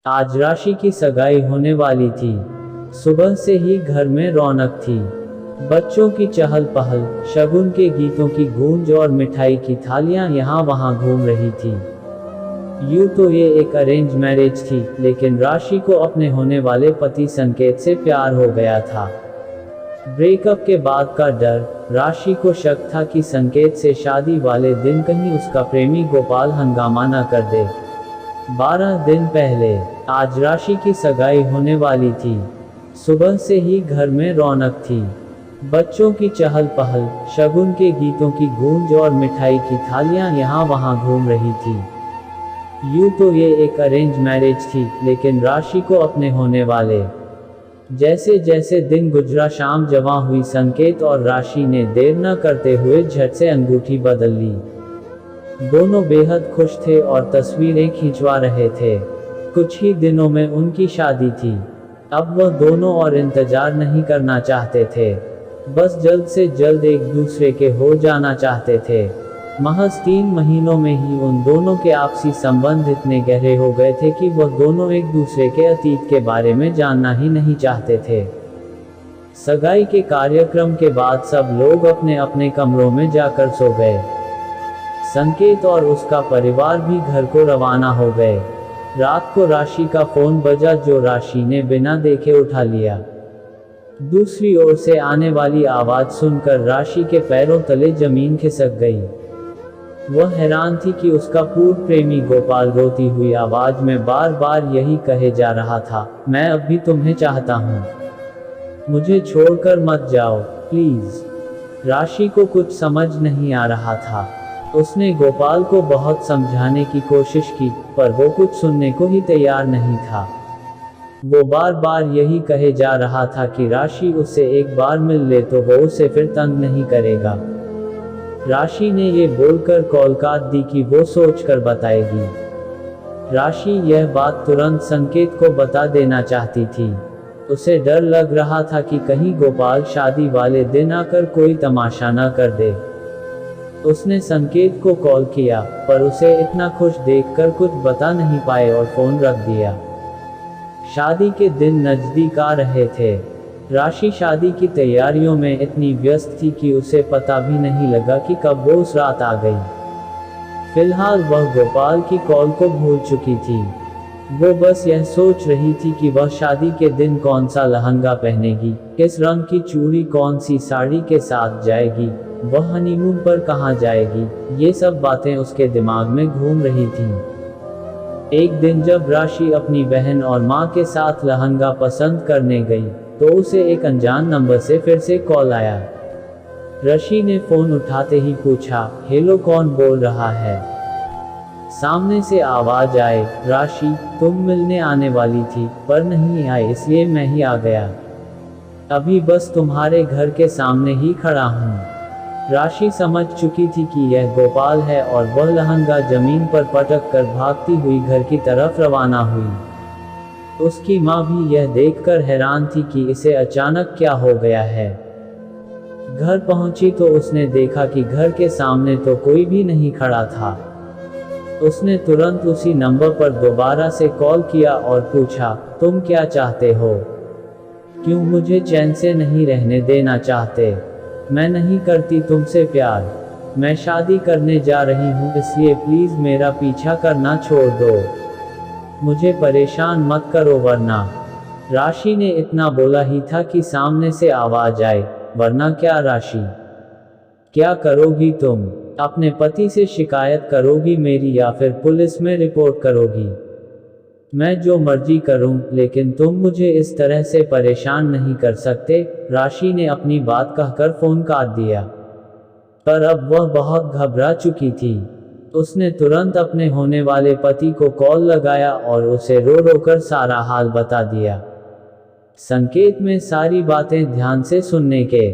आज राशि की सगाई होने वाली थी। सुबह से ही घर में रौनक थी। बच्चों की चहल पहल, शगुन के गीतों की गूंज और मिठाई की थालियां यहाँ वहाँ घूम रही थी। यूं तो ये एक अरेंज मैरिज थी, लेकिन राशि को अपने होने वाले पति संकेत से प्यार हो गया था। ब्रेकअप के बाद का डर, राशि को शक था कि संकेत से शादी वाले दिन कहीं उसका प्रेमी गोपाल हंगामा न कर दे। 12 दिन पहले आज राशि की सगाई होने वाली थी। सुबह से ही घर में रौनक थी। बच्चों की चहल पहल, शगुन के गीतों की गूंज और मिठाई की थालियां यहाँ वहाँ घूम रही थी। यूं तो ये एक अरेंज मैरिज थी, लेकिन राशि को अपने होने वाले। जैसे जैसे दिन गुजरा शाम जवां हुई। संकेत और राशि ने देर न करते हुए झट से अंगूठी बदल ली। दोनों बेहद खुश थे और तस्वीरें खिंचवा रहे थे। कुछ ही दिनों में उनकी शादी थी। अब वह दोनों और इंतजार नहीं करना चाहते थे, बस जल्द से जल्द एक दूसरे के हो जाना चाहते थे। महज 3 महीनों में ही उन दोनों के आपसी संबंध इतने गहरे हो गए थे कि वह दोनों एक दूसरे के अतीत के बारे में जानना ही नहीं चाहते थे। सगाई के कार्यक्रम के बाद सब लोग अपने अपने कमरों में जाकर सो गए। संकेत और उसका परिवार भी घर को रवाना हो गए। रात को राशि का फोन बजा, जो राशि ने बिना देखे उठा लिया। दूसरी ओर से आने वाली आवाज सुनकर राशि के पैरों तले जमीन खिसक गई। वह हैरान थी कि उसका पूर्व प्रेमी गोपाल रोती हुई आवाज में बार बार यही कहे जा रहा था, मैं अब भी तुम्हें चाहता हूँ, मुझे छोड़कर मत जाओ प्लीज। राशि को कुछ समझ नहीं आ रहा था। उसने गोपाल को बहुत समझाने की कोशिश की, पर वो कुछ सुनने को ही तैयार नहीं था। वो बार बार यही कहे जा रहा था कि राशि उससे एक बार मिल ले तो वो उसे फिर तंग नहीं करेगा। राशि ने ये बोलकर कॉल काट दी कि वो सोचकर बताएगी। राशि यह बात तुरंत संकेत को बता देना चाहती थी। उसे डर लग रहा था कि कहीं गोपाल शादी वाले दिन आकर कोई तमाशा न कर दे। उसने संकेत को कॉल किया, पर उसे इतना खुश देखकर कुछ बता नहीं पाए और फोन रख दिया। शादी के दिन नजदीक आ रहे थे। राशि शादी की तैयारियों में इतनी व्यस्त थी कि उसे पता भी नहीं लगा कि कब वो उस रात आ गई। फिलहाल वह गोपाल की कॉल को भूल चुकी थी। वो बस यह सोच रही थी कि वह शादी के दिन कौन सा लहंगा पहनेगी, किस रंग की चूड़ी कौन सी साड़ी के साथ जाएगी, वह हनीमून पर कहाँ जाएगी। ये सब बातें उसके दिमाग में घूम रही थीं। एक दिन जब राशि अपनी बहन और माँ के साथ लहंगा पसंद करने गई, तो उसे एक अनजान नंबर से फिर से कॉल आया। राशि ने फोन उठाते ही पूछा, हेलो, कौन बोल रहा है? सामने से आवाज आए, राशि, तुम मिलने आने वाली थी पर नहीं आए, इसलिए मैं ही आ गया। अभी बस तुम्हारे घर के सामने ही खड़ा हूँ। राशि समझ चुकी थी कि यह गोपाल है और वह लहंगा जमीन पर पटक कर भागती हुई घर की तरफ रवाना हुई। उसकी माँ भी यह देखकर हैरान थी कि इसे अचानक क्या हो गया है। घर पहुंची तो उसने देखा कि घर के सामने तो कोई भी नहीं खड़ा था। उसने तुरंत उसी नंबर पर दोबारा से कॉल किया और पूछा, तुम क्या चाहते हो? क्यों मुझे चैन से नहीं रहने देना चाहते? मैं नहीं करती तुमसे प्यार। मैं शादी करने जा रही हूँ, इसलिए प्लीज मेरा पीछा करना छोड़ दो। मुझे परेशान मत करो वरना। राशि ने इतना बोला ही था कि सामने से आवाज आए, वरना क्या राशि? क्या करोगी तुम? अपने पति से शिकायत करोगी मेरी या फिर पुलिस में रिपोर्ट करोगी? मैं जो मर्जी करूं, लेकिन तुम मुझे इस तरह से परेशान नहीं कर सकते। राशि ने अपनी बात कहकर फोन काट दिया। पर अब वह बहुत घबरा चुकी थी। उसने तुरंत अपने होने वाले पति को कॉल लगाया और उसे रो रो कर सारा हाल बता दिया। संकेत में सारी बातें ध्यान से सुनने के